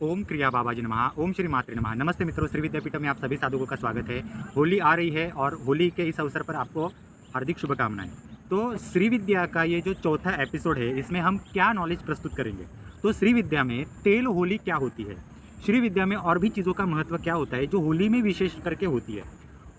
ओम क्रिया बाबाजी नमः। ओम श्री मात्रे नमः। नमस्ते मित्रों, श्री विद्यापीठम में आप सभी साधुओं का स्वागत है। होली आ रही है और होली के इस अवसर पर आपको हार्दिक शुभकामनाएं। तो श्री विद्या का ये जो चौथा एपिसोड है, इसमें हम क्या नॉलेज प्रस्तुत करेंगे। तो श्री विद्या में तेल होली क्या होती है, श्री विद्या में और भी चीज़ों का महत्व क्या होता है जो होली में विशेष करके होती है।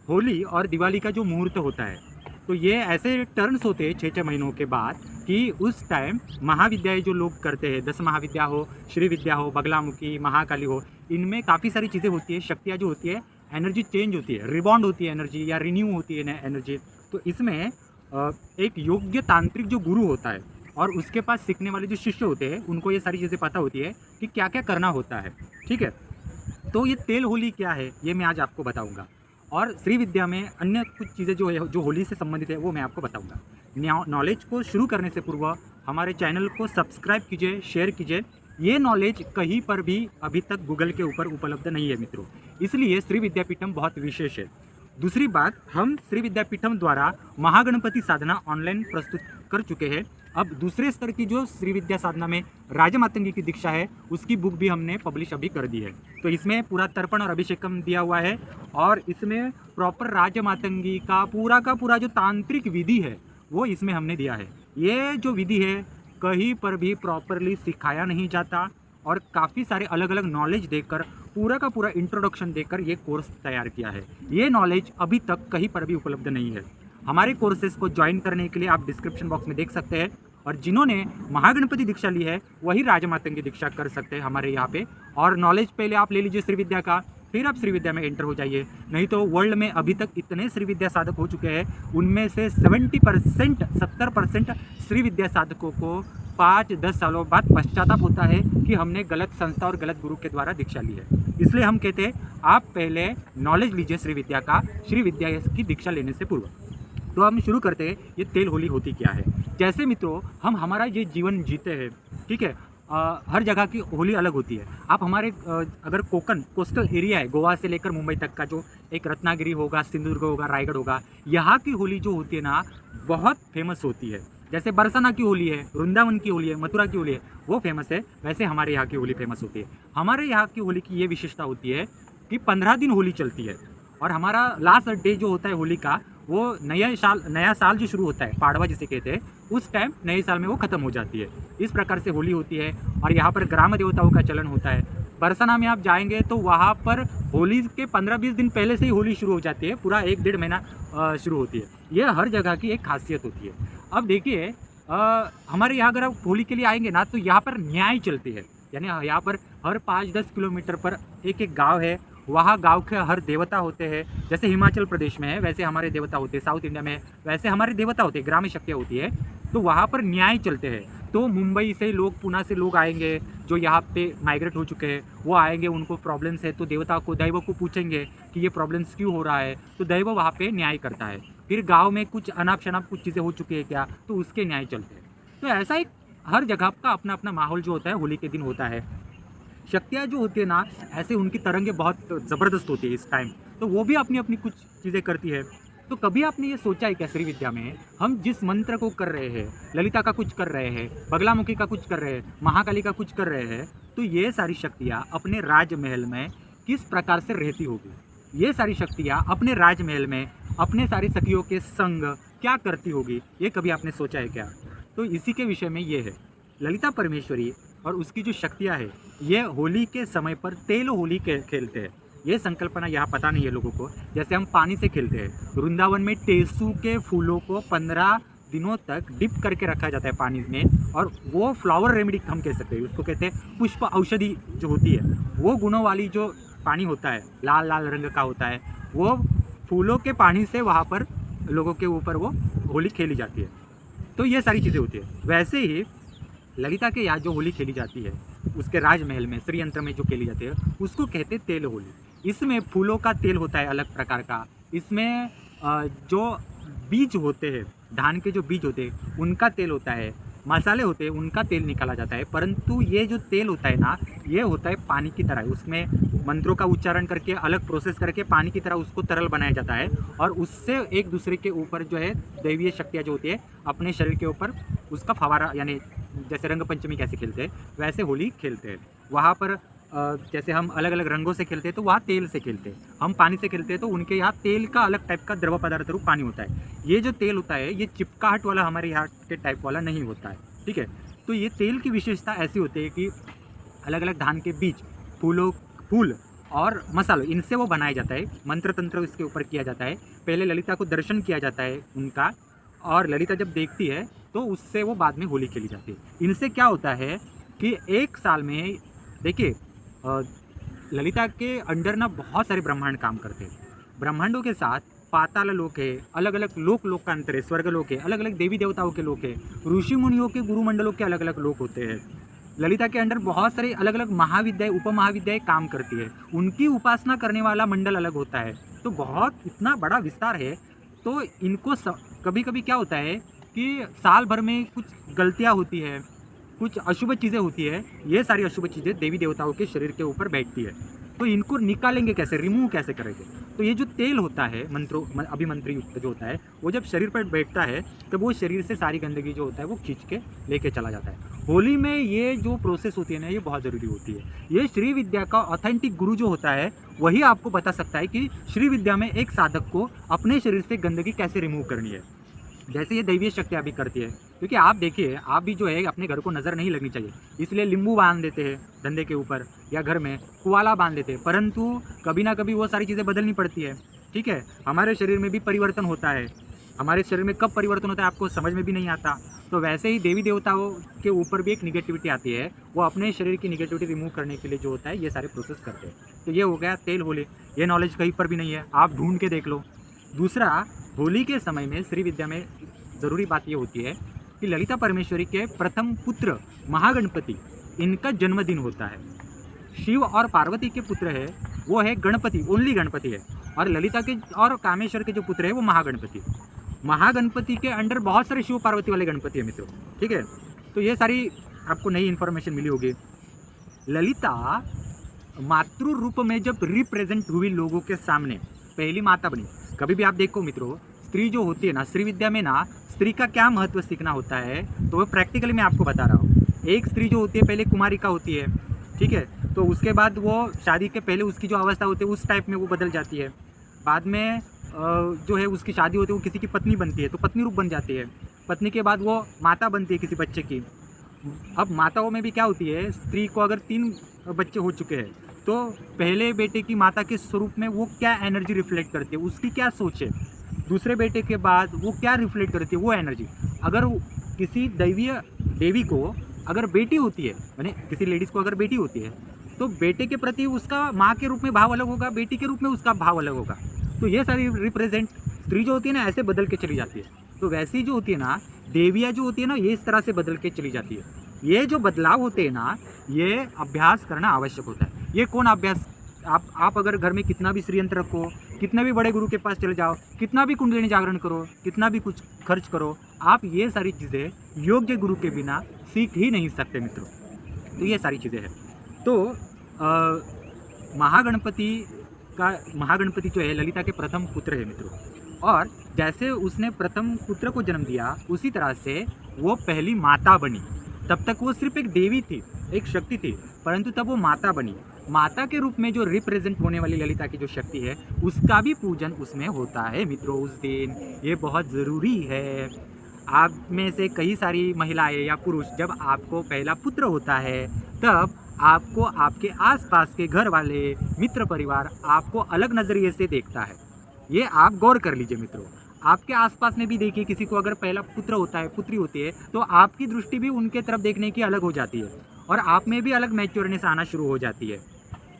होली और दिवाली का जो मुहूर्त होता है, तो ये ऐसे टर्न्स होते हैं 6-6 महीनों के बाद कि उस टाइम महाविद्याएँ जो लोग करते हैं, 10 महाविद्या हो, श्री विद्या हो, बगलामुखी, महाकाली हो, इनमें काफ़ी सारी चीज़ें होती है, शक्तियाँ जो होती है, एनर्जी चेंज होती है, रिबाउंड होती है एनर्जी या रिन्यू होती है एनर्जी। तो इसमें एक योग्य तांत्रिक जो गुरु होता है और उसके पास सीखने वाले जो शिष्य होते हैं, उनको ये सारी चीज़ें पता होती है कि क्या-क्या करना होता है, ठीक है? तो ये तेल होली क्या है, ये मैं आज आपको बताऊँगा। और श्री विद्या में अन्य कुछ चीज़ें जो है, जो होली से संबंधित है, वो मैं आपको बताऊँगा। नॉलेज को शुरू करने से पूर्व हमारे चैनल को सब्सक्राइब कीजिए, शेयर कीजिए। ये नॉलेज कहीं पर भी अभी तक गूगल के ऊपर उपलब्ध नहीं है मित्रों, इसलिए श्री विद्यापीठम बहुत विशेष है। दूसरी बात, हम श्री विद्यापीठम द्वारा महागणपति साधना ऑनलाइन प्रस्तुत कर चुके हैं। अब दूसरे स्तर की जो श्री विद्या साधना में राजमातंगी की दीक्षा है, उसकी बुक भी हमने पब्लिश अभी कर दी है। तो इसमें पूरा तर्पण और अभिषेकम दिया हुआ है और इसमें प्रॉपर राजमातंगी का पूरा जो तांत्रिक विधि है, वो इसमें हमने दिया है। ये जो विधि है, कहीं पर भी प्रॉपरली सिखाया नहीं जाता और काफ़ी सारे अलग अलग नॉलेज देकर, पूरा का पूरा इंट्रोडक्शन देकर ये कोर्स तैयार किया है। ये नॉलेज अभी तक कहीं पर भी उपलब्ध नहीं है। हमारे कोर्सेज को ज्वाइन करने के लिए आप डिस्क्रिप्शन बॉक्स में देख सकते हैं, और जिन्होंने महागणपति दीक्षा ली है वही राजमातंगी दीक्षा कर सकते हैं हमारे यहाँ पे। और नॉलेज पहले आप ले लीजिए श्री विद्या का, फिर आप श्री विद्या में एंटर हो जाइए। नहीं तो वर्ल्ड में अभी तक इतने श्री विद्या साधक हो चुके हैं, उनमें से 70% श्री विद्या साधकों को 5-10 सालों बाद पश्चाताप होता है कि हमने गलत संस्था और गलत गुरु के द्वारा दीक्षा ली है। इसलिए हम कहते हैं आप पहले नॉलेज लीजिए श्री विद्या का, श्री विद्या की दीक्षा लेने से पूर्व। तो हम शुरू करते हैं, ये तेल होली होती क्या है। जैसे मित्रों, हम हमारा ये जीवन जीते हैं, ठीक है, हर जगह की होली अलग होती है। आप हमारे अगर कोस्टल एरिया है, गोवा से लेकर मुंबई तक का, जो एक रत्नागिरी होगा, सिंधुदुर्ग होगा, रायगढ़ होगा, यहाँ की होली जो होती है ना, बहुत फेमस होती है। जैसे बरसाना की होली है, वृंदावन की होली है, मथुरा की होली है, वो फेमस है। वैसे हमारे यहाँ की होली फेमस होती है। हमारे यहाँ की होली की ये विशेषता होती है कि 15 दिन होली चलती है और हमारा लास्ट डे जो होता है होली का, वो नया साल जो शुरू होता है, पाड़वा जिसे कहते हैं, उस टाइम नए साल में वो ख़त्म हो जाती है। इस प्रकार से होली होती है। और यहाँ पर ग्राम देवताओं का चलन होता है। बरसाना में आप जाएंगे तो वहाँ पर होली के 15-20 दिन पहले से ही होली शुरू हो जाती है, पूरा 1-1.5 महीना शुरू होती है। ये हर जगह की एक खासियत होती है। अब देखिए, हमारे यहाँ अगर आप होली के लिए आएंगे ना, तो यहाँ पर न्याय चलती है। यानी यहाँ पर हर 5-10 किलोमीटर पर एक एक गाँव है, वहाँ गांव के हर देवता होते हैं। जैसे हिमाचल प्रदेश में है वैसे हमारे देवता होते हैं, साउथ इंडिया में वैसे हमारे देवता होते हैं, ग्राम्य शक्तियाँ होती है। तो वहाँ पर न्याय चलते हैं। तो मुंबई से लोग, पुणे से लोग आएंगे जो यहाँ पे माइग्रेट हो चुके हैं, वो आएंगे, उनको प्रॉब्लम्स है, तो देवता को, दैव को पूछेंगे कि ये प्रॉब्लम्स क्यों हो रहा है, तो दैव वहाँ पे न्याय करता है। फिर गाँव में कुछ अनाप शनाप कुछ चीज़ें हो चुकी है क्या, तो उसके न्याय चलते हैं। तो ऐसा एक हर जगह का अपना अपना माहौल जो होता है होली के दिन होता है। शक्तियाँ जो होती है ना, ऐसे उनकी तरंगें बहुत ज़बरदस्त होती है इस टाइम, तो वो भी अपनी अपनी कुछ चीज़ें करती है। तो कभी आपने ये सोचा है क्या, श्री विद्या में हम जिस मंत्र को कर रहे हैं, ललिता का कुछ कर रहे हैं, बगलामुखी का कुछ कर रहे हैं, महाकाली का कुछ कर रहे हैं, तो ये सारी शक्तियाँ अपने राजमहल में किस प्रकार से रहती होगी। ये सारी शक्तियाँ अपने राजमहल में अपने सारी सखियों के संग क्या करती होगी, ये कभी आपने सोचा है क्या। तो इसी के विषय में ये है। ललिता परमेश्वरी और उसकी जो शक्तियाँ है, ये होली के समय पर तेल होली खेलते हैं। ये संकल्पना यहाँ पता नहीं है लोगों को। जैसे हम पानी से खेलते हैं, वृंदावन में टेसू के फूलों को 15 दिनों तक डिप करके रखा जाता है पानी में, और वो फ्लावर रेमेडी हम कह सकते हैं, उसको कहते हैं पुष्प औषधि जो होती है। वो गुणों वाली जो पानी होता है, लाल लाल रंग का होता है, वो फूलों के पानी से वहाँ पर लोगों के ऊपर वो होली खेली जाती है। तो ये सारी चीज़ें होती है। वैसे ही ललिता के यहाँ जो होली खेली जाती है, उसके राजमहल में श्रीयंत्र में जो खेली जाती है, उसको कहते हैं तेल होली। इसमें फूलों का तेल होता है अलग प्रकार का। इसमें जो बीज होते हैं, धान के जो बीज होते हैं, उनका तेल होता है। मसाले होते हैं, उनका तेल निकाला जाता है। परंतु ये जो तेल होता है ना, ये होता है पानी की तरह। उसमें मंत्रों का उच्चारण करके, अलग प्रोसेस करके पानी की तरह उसको तरल बनाया जाता है, और उससे एक दूसरे के ऊपर जो है दैवीय शक्तियाँ जो होती है, अपने शरीर के ऊपर उसका फवारा, यानी जैसे रंग पंचमी कैसे खेलते हैं वैसे होली खेलते हैं। वहाँ पर जैसे हम अलग अलग रंगों से खेलते हैं तो वहाँ तेल से खेलते हैं, हम पानी से खेलते हैं तो उनके यहाँ तेल का अलग टाइप का द्रव पदार्थ रूप पानी होता है। ये जो तेल होता है ये चिपकाहट वाला हमारे यहाँ के टाइप वाला नहीं होता है, ठीक है। तो ये तेल की विशेषता ऐसी होती है कि अलग अलग धान के बीज, फूल और मसालों, इनसे वो बनाया जाता है। मंत्र तंत्र इसके ऊपर किया जाता है। पहले ललिता को दर्शन किया जाता है उनका, और ललिता जब देखती है तो उससे वो बाद में होली खेली जाती है। इनसे क्या होता है कि एक साल में देखिए ललिता के अंडर ना बहुत सारे ब्रह्मांड काम करते हैं। ब्रह्मांडों के साथ पाताल लोक है, अलग अलग लोकांतर है, स्वर्ग लोक है, अलग अलग देवी देवताओं के लोक है, ऋषि मुनियों के गुरुमंडलों के अलग अलग लोक होते हैं। ललिता के अंडर बहुत सारे अलग अलग महाविद्याएं, उपमहाविद्याएं काम करती है। उनकी उपासना करने वाला मंडल अलग होता है। तो बहुत इतना बड़ा विस्तार है। तो इनको कभी कभी क्या होता है कि साल भर में कुछ गलतियाँ होती है, कुछ अशुभ चीज़ें होती है। ये सारी अशुभ चीज़ें देवी देवताओं के शरीर के ऊपर बैठती है। तो इनको निकालेंगे कैसे, रिमूव कैसे करेंगे? तो ये जो तेल होता है अभिमंत्री युक्त जो होता है, वो जब शरीर पर बैठता है तो वो शरीर से सारी गंदगी जो होता है वो खींच के लेके चला जाता है। होली में ये जो प्रोसेस होती है ना, ये बहुत ज़रूरी होती है। ये श्री विद्या का ऑथेंटिक गुरु जो होता है वही आपको बता सकता है कि श्री विद्या में एक साधक को अपने शरीर से गंदगी कैसे रिमूव करनी है, जैसे ये दैवीय शक्तियाँ भी करती है। क्योंकि आप देखिए, आप भी जो है अपने घर को नज़र नहीं लगनी चाहिए, इसलिए नींबू बांध देते हैं धंधे के ऊपर या घर में कुआला बांध देते हैं, परंतु कभी ना कभी वो सारी चीज़ें बदलनी पड़ती है, ठीक है। हमारे शरीर में भी परिवर्तन होता है। हमारे शरीर में कब परिवर्तन होता है आपको समझ में भी नहीं आता। तो वैसे ही देवी देवताओं के ऊपर भी एक निगेटिविटी आती है, वो अपने शरीर की निगेटिविटी रिमूव करने के लिए जो होता है ये सारे प्रोसेस करते हैं। तो ये हो गया तेल होली। ये नॉलेज कहीं पर भी नहीं है, आप ढूंढ के देख लो। दूसरा, होली के समय में श्री विद्या में ज़रूरी बात ये होती है कि ललिता परमेश्वरी के प्रथम पुत्र महागणपति, इनका जन्मदिन होता है। शिव और पार्वती के पुत्र है वो है गणपति, ओनली गणपति है। और ललिता के और कामेश्वर के जो पुत्र है वो महागणपति। महागणपति के अंडर बहुत सारे शिव पार्वती वाले गणपति है मित्रों, ठीक है। तो ये सारी आपको नई इन्फॉर्मेशन मिली होगी। ललिता मातृ रूप में जब रिप्रेजेंट हुई लोगों के सामने, पहली माता बनी। कभी भी आप देखो मित्रों, स्त्री जो होती है ना, श्री विद्या में ना स्त्री का क्या महत्व सीखना होता है तो वो प्रैक्टिकली मैं आपको बता रहा हूँ। एक स्त्री जो होती है पहले कुमारिका होती है, ठीक है। तो उसके बाद वो शादी के पहले उसकी जो अवस्था होती है उस टाइप में वो बदल जाती है। बाद में जो है उसकी शादी होती है, वो किसी की पत्नी बनती है तो पत्नी रूप बन जाती है। पत्नी के बाद वो माता बनती है किसी बच्चे की। अब माताओं में भी क्या होती है, स्त्री को अगर 3 बच्चे हो चुके हैं तो पहले बेटे की माता के स्वरूप में वो क्या एनर्जी रिफ्लेक्ट करती है, उसकी क्या सोच है। दूसरे बेटे के बाद वो क्या रिफ्लेक्ट करती है, वो एनर्जी। अगर किसी देवी को अगर बेटी होती है, यानी किसी लेडीज़ को अगर बेटी होती है तो बेटे के प्रति उसका माँ के रूप में भाव अलग होगा, बेटी के रूप में उसका भाव अलग होगा। तो ये सारी रिप्रेजेंट स्त्री जो होती है ना, ऐसे बदल के चली जाती है। तो वैसी जो होती है ना, देवियाँ जो होती है ना, ये इस तरह से बदल के चली जाती है। ये जो बदलाव होते हैं ना, ये अभ्यास करना आवश्यक होता है। ये कौन अभ्यास, आप अगर घर में कितना भी श्रीयंत्र रखो, कितने भी बड़े गुरु के पास चले जाओ, कितना भी कुंडलिनी जागरण करो, कितना भी कुछ खर्च करो, आप ये सारी चीज़ें योग्य गुरु के बिना सीख ही नहीं सकते मित्रों। तो ये सारी चीज़ें हैं। तो महागणपति जो है ललिता के प्रथम पुत्र है मित्रों। और जैसे उसने प्रथम पुत्र को जन्म दिया उसी तरह से वो पहली माता बनी। तब तक वो सिर्फ एक देवी थी, एक शक्ति थी, परंतु तब वो माता बनी। माता के रूप में जो रिप्रेजेंट होने वाली ललिता की जो शक्ति है उसका भी पूजन उसमें होता है मित्रों उस दिन। ये बहुत ज़रूरी है। आप में से कई सारी महिलाएं या पुरुष, जब आपको पहला पुत्र होता है तब आपको आपके आसपास के घर वाले, मित्र परिवार आपको अलग नज़रिए से देखता है। ये आप गौर कर लीजिए मित्रों। आपके आसपास में भी देखिए, किसी को अगर पहला पुत्र होता है, पुत्री होती है, तो आपकी दृष्टि भी उनके तरफ देखने की अलग हो जाती है और आप में भी अलग मैच्योरनेस आना शुरू हो जाती है।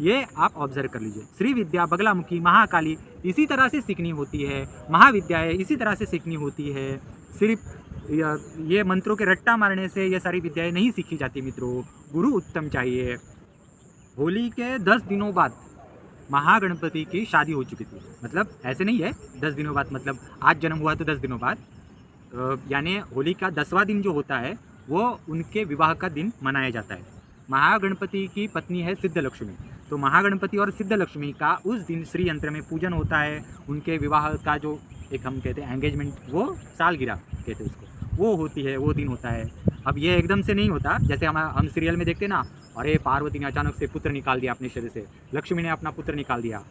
ये आप ऑब्जर्व कर लीजिए। श्री विद्या, बगलामुखी, महाकाली इसी तरह से सीखनी होती है। महाविद्याएं इसी तरह से सीखनी होती है। सिर्फ ये मंत्रों के रट्टा मारने से ये सारी विद्याएं नहीं सीखी जाती मित्रों। गुरु उत्तम चाहिए। होली के 10 दिनों बाद महागणपति की शादी हो चुकी थी। मतलब ऐसे नहीं है 10 दिनों बाद, मतलब आज जन्म हुआ तो 10 दिनों बाद, यानी होली का 10वां दिन जो होता है वो उनके विवाह का दिन मनाया जाता है। महागणपति की पत्नी है सिद्धलक्ष्मी। तो महागणपति और सिद्धलक्ष्मी का उस दिन श्री यंत्र में पूजन होता है। उनके विवाह का जो एक हम कहते हैं एंगेजमेंट, वो सालगिरह कहते हैं उसको, वो होती है, वो दिन होता है। अब ये एकदम से नहीं होता, जैसे हम सीरियल में देखते ना, अरे पार्वती ने अचानक से पुत्र निकाल दिया अपने शरीर से, लक्ष्मी ने अपना पुत्र निकाल दिया।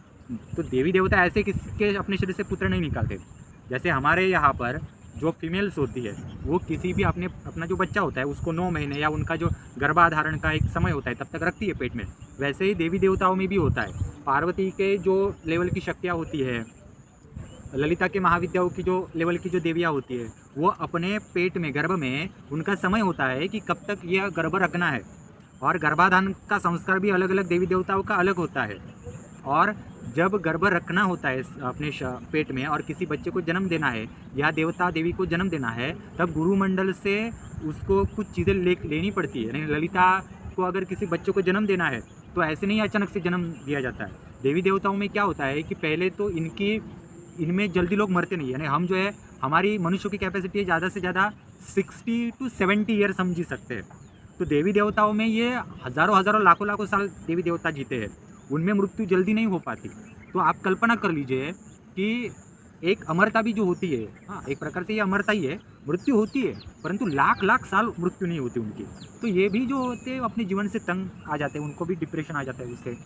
तो देवी देवता ऐसे किसके अपने शरीर से पुत्र नहीं निकालते। जैसे हमारे यहाँ पर जो फीमेल्स होती है वो किसी भी अपना जो बच्चा होता है उसको 9 महीने या उनका जो गर्भाधारण का एक समय होता है तब तक रखती है पेट में। वैसे ही देवी देवताओं में भी होता है। पार्वती के जो लेवल की शक्तियाँ होती है, ललिता के महाविद्याओं की जो लेवल की जो देवियाँ होती है, वो अपने पेट में गर्भ में उनका समय होता है कि कब तक यह गर्भ रखना है। और गर्भाधान का संस्कार भी अलग अलग देवी देवताओं का अलग होता है। और जब गर्भ रखना होता है अपने पेट में और किसी बच्चे को जन्म देना है या देवता देवी को जन्म देना है, तब गुरुमंडल से उसको कुछ चीज़ें लेनी पड़ती है। नहीं, ललिता को अगर किसी बच्चे को जन्म देना है तो ऐसे नहीं अचानक से जन्म दिया जाता है। देवी देवताओं में क्या होता है कि पहले तो इनमें जल्दी लोग मरते नहीं, यानी हम जो है हमारी मनुष्यों की कैपेसिटी है ज़्यादा से ज़्यादा 60 to 70 ईयर हम जी सकते हैं। तो देवी देवताओं में ये हज़ारों हज़ारों लाखों लाखों साल देवी देवता जीते हैं, उनमें मृत्यु जल्दी नहीं हो पाती। तो आप कल्पना कर लीजिए कि एक अमरता भी जो होती है, हाँ एक प्रकार से ये अमरता ही है, मृत्यु होती है परंतु लाख लाख साल मृत्यु नहीं होती उनकी। तो ये भी जो होते हैं अपने जीवन से तंग आ जाते हैं, उनको भी डिप्रेशन आ जाता है उससे,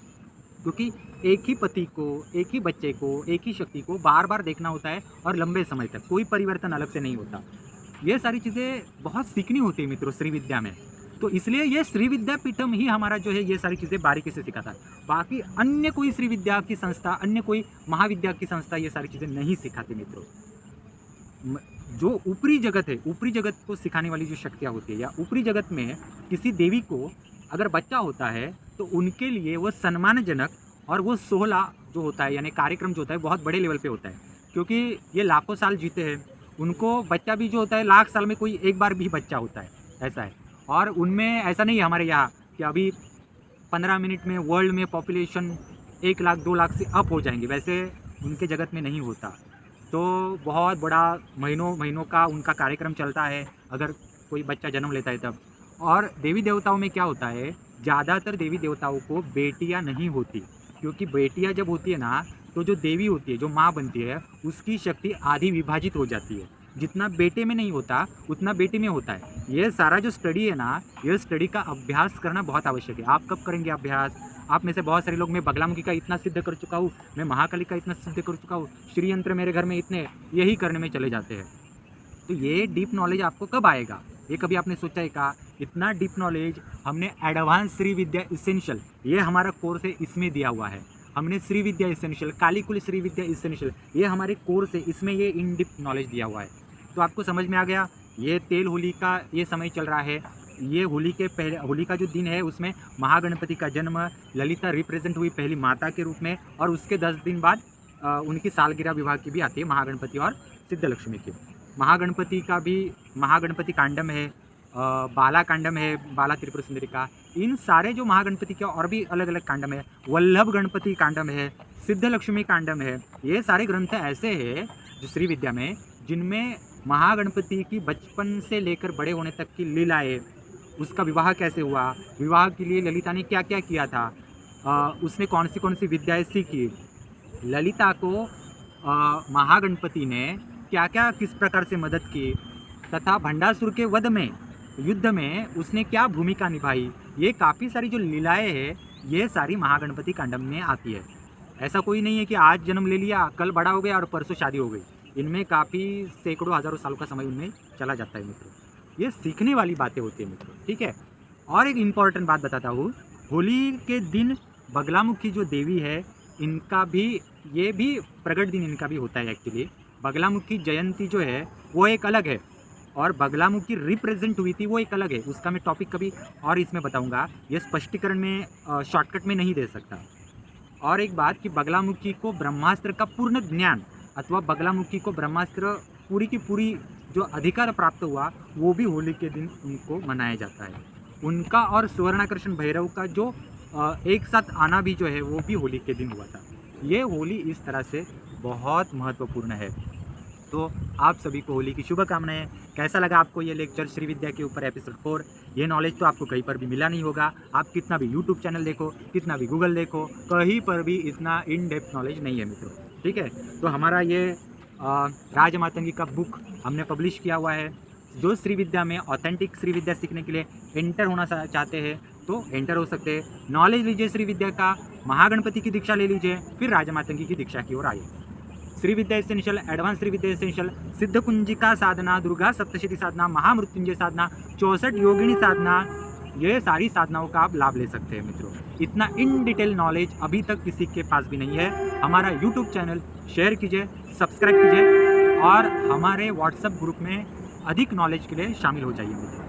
क्योंकि एक ही पति को, एक ही बच्चे को, एक ही शक्ति को बार बार देखना होता है और लंबे समय तक कोई परिवर्तन अलग से नहीं होता। ये सारी चीज़ें बहुत सीखनी होती है मित्रों श्री विद्या में। तो इसलिए ये श्री विद्यापीठम ही हमारा जो है ये सारी चीज़ें बारीकी से सिखाता है। बाकी अन्य कोई श्री विद्या की संस्था, अन्य कोई महाविद्या की संस्था ये सारी चीज़ें नहीं सिखाती मित्रों। जो ऊपरी जगत है, ऊपरी जगत को सिखाने वाली जो शक्तियाँ होती है, या ऊपरी जगत में किसी देवी को अगर बच्चा होता है तो उनके लिए वो सम्मानजनक और वो 16 जो होता है यानी कार्यक्रम जो होता है बहुत बड़े लेवल पे होता है, क्योंकि ये लाखों साल जीते हैं। उनको बच्चा भी जो होता है लाख साल में कोई एक बार भी बच्चा होता है, ऐसा है। और उनमें ऐसा नहीं है हमारे यहाँ कि अभी 15 मिनट में वर्ल्ड में पॉपुलेशन 1 लाख 2 लाख से अप हो जाएंगे, वैसे उनके जगत में नहीं होता। तो बहुत बड़ा महीनों का उनका कार्यक्रम चलता है अगर कोई बच्चा जन्म लेता है तब। और देवी देवताओं में क्या होता है, ज़्यादातर देवी देवताओं को बेटियां नहीं होती, क्योंकि बेटियां जब होती है ना तो जो देवी होती है, जो माँ बनती है, उसकी शक्ति आधी विभाजित हो जाती है। जितना बेटे में नहीं होता उतना बेटी में होता है। ये सारा जो स्टडी है ना, ये स्टडी का अभ्यास करना बहुत आवश्यक है। आप कब करेंगे अभ्यास? आप में से बहुत सारे लोग, मैं बगलामुखी का इतना सिद्ध कर चुका हूँ, मैं महाकाली का इतना सिद्ध कर चुका हूँ, श्री यंत्र मेरे घर में इतने, यही करने में चले जाते हैं। तो ये डीप नॉलेज आपको कब आएगा? ये कभी आपने सोचा है का? इतना डीप नॉलेज हमने एडवांस श्री विद्या इसेंशियल, ये हमारा कोर्स है, इसमें दिया हुआ है। हमने श्री विद्या इसेंशियल, कालीकुल श्री विद्या इसेंशियल, ये हमारे कोर्स है, इसमें ये इन डिप नॉलेज दिया हुआ है। तो आपको समझ में आ गया। ये तेल होली का ये समय चल रहा है, ये होली के पहले, होली का जो दिन है उसमें महागणपति का जन्म, ललिता रिप्रेजेंट हुई पहली माता के रूप में, और उसके 10 दिन बाद उनकी सालगिरह विवाह की भी आती है, महागणपति और सिद्धलक्ष्मी की। महागणपति का भी महागणपति कांडम है, बाला कांडम है, बाला त्रिपुर सुंदरी का, इन सारे जो महागणपति के और भी अलग अलग कांडम है, वल्लभ गणपति कांडम है, सिद्धलक्ष्मी कांडम है। ये सारे ग्रंथ ऐसे हैं जो श्री विद्या में, जिनमें महागणपति की बचपन से लेकर बड़े होने तक की लीलाएं, उसका विवाह कैसे हुआ, विवाह के लिए ललिता ने क्या क्या किया था, उसने कौन सी विद्याएं सीखी, ललिता को महागणपति ने क्या क्या किस प्रकार से मदद की, तथा भंडासुर के वध में, युद्ध में उसने क्या भूमिका निभाई, ये काफ़ी सारी जो लीलाएं हैं ये सारी महागणपति कांडम में आती है। ऐसा कोई नहीं है कि आज जन्म ले लिया, कल बड़ा हो गया और परसों शादी हो गई। इनमें काफ़ी सैकड़ों हज़ारों सालों का समय उनमें चला जाता है मित्रों। ये सीखने वाली बातें होती है मित्रों, ठीक है। और एक इम्पॉर्टेंट बात बताता हूँ, होली के दिन बगलामुखी जो देवी है, इनका भी, ये भी प्रगट दिन इनका भी होता है एक्चुअली। बगलामुखी जयंती जो है वो एक अलग है, और बगलामुखी रिप्रेजेंट हुई थी वो एक अलग है। उसका मैं टॉपिक कभी और इसमें बताऊंगा, ये स्पष्टीकरण में शॉर्टकट में नहीं दे सकता। और एक बात कि बगलामुखी को ब्रह्मास्त्र का पूर्ण ज्ञान, अथवा बगलामुखी को ब्रह्मास्त्र पूरी की पूरी जो अधिकार प्राप्त हुआ, वो भी होली के दिन उनको मनाया जाता है। उनका और स्वर्णाकर्षण भैरव का जो एक साथ आना भी जो है वो भी होली के दिन हुआ था। ये होली इस तरह से बहुत महत्वपूर्ण है। तो आप सभी को होली की शुभकामनाएं। कैसा लगा आपको ये लेक्चर श्री विद्या के ऊपर एपिसोड 4? ये नॉलेज तो आपको कहीं पर भी मिला नहीं होगा। आप कितना भी यूट्यूब चैनल देखो, कितना भी गूगल देखो, कहीं पर भी इतना इन डेप्थ नॉलेज नहीं है मित्रों, ठीक है। तो हमारा ये राजमातंगी का बुक हमने पब्लिश किया हुआ है, जो श्री विद्या में ऑथेंटिक श्री विद्या सीखने के लिए एंटर होना चाहते हैं तो एंटर हो सकते हैं। नॉलेज लीजिए श्री विद्या का, महागणपति की दीक्षा ले लीजिए, फिर राजा मातंगी की दीक्षा की ओर आइए। श्री विद्या एसेंशियल, एडवांस श्री विद्या एसेंशियल, सिद्ध कुंजिका साधना, दुर्गा सप्तशती साधना, महामृत्युंजय साधना, 64 योगिनी साधना, ये सारी साधनाओं का आप लाभ ले सकते हैं मित्रों। इतना इन डिटेल नॉलेज अभी तक किसी के पास भी नहीं है। हमारा यूट्यूब चैनल शेयर कीजिए, सब्सक्राइब कीजिए और हमारे व्हाट्सएप ग्रुप में अधिक नॉलेज के लिए शामिल हो जाइए मित्रों।